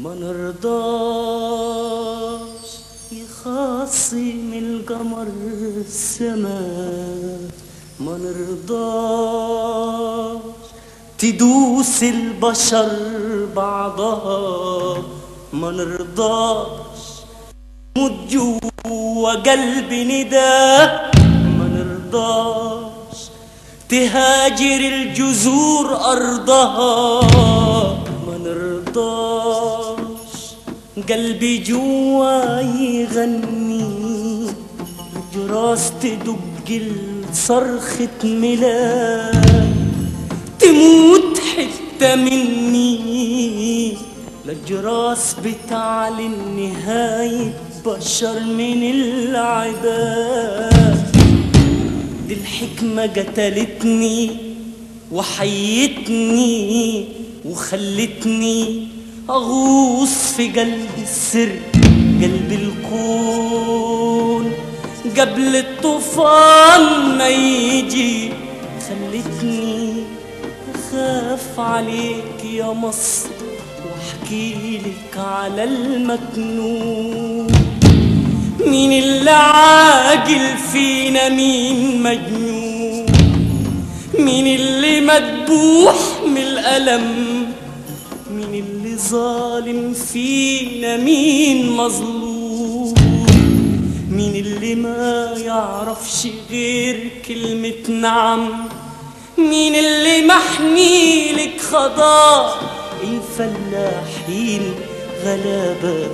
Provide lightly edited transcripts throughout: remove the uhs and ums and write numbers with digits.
ما نرضاش يخاصم القمر السماء، ما نرضاش تدوس البشر بعضها، ما نرضاش موت جوا قلبي نداء، ما نرضاش تهاجر الجذور أرضها، ما نرضاش قلبي جوا يغني جراس تدق صرخة ميلاد، تموت حتة مني للجراس بتعلن نهاية بشر من العباد. دي الحكمة قتلتني وحيتني وخلتني أغوص في قلب السر، قلب الكون قبل الطوفان ما يجي، خلتني أخاف عليك يا مصر واحكيلك على المكنون. مين اللي عاقل فينا مين مجنون، مين اللي مدبوح من الألم، مين اللي ظالم فينا مين مظلوم، مين اللي ما يعرفش غير كلمة نعم، مين اللي محني لك خضار الفلاحين غلابة،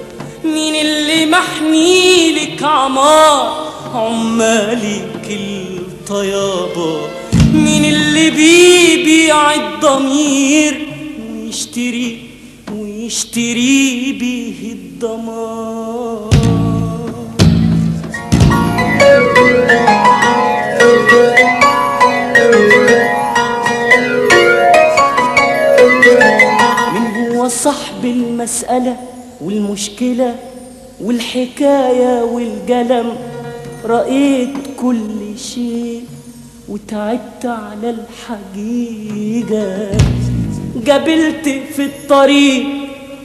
مين اللي محني لك عمار عمالك الطيابة، مين اللي بيبيع الضمير ويشتري بيه الدمار. من هو صاحب المسألة والمشكلة والحكاية والقلم، رأيت كل شيء وتعبت على الحقيقة، قابلت في الطريق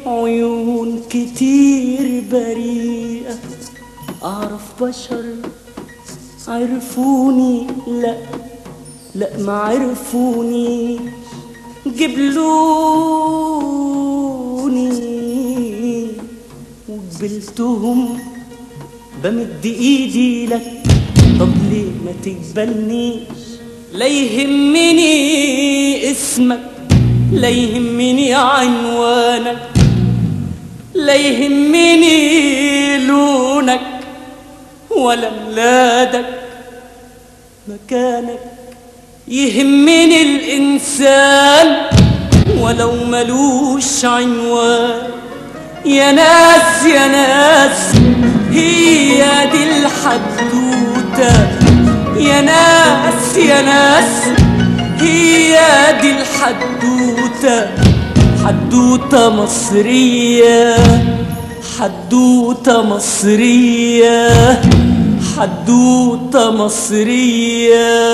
عيون كتير بريئة، أعرف بشر عرفوني لا ما عرفوني، قبلوني وقبلتهم بمد ايدي لك، طب ليه ما تقبلنيش؟ لا يهمني اسمك لا يهمني عنوانك، لا يهمني لونك ولا ميلادك مكانك، يهمني الإنسان ولو ملوش عنوان. يا ناس يا ناس هي دي الحدوتة، يا ناس يا ناس هي دي الحدوتة، حدوتة مصرية، حدوتة مصرية، حدوتة مصرية.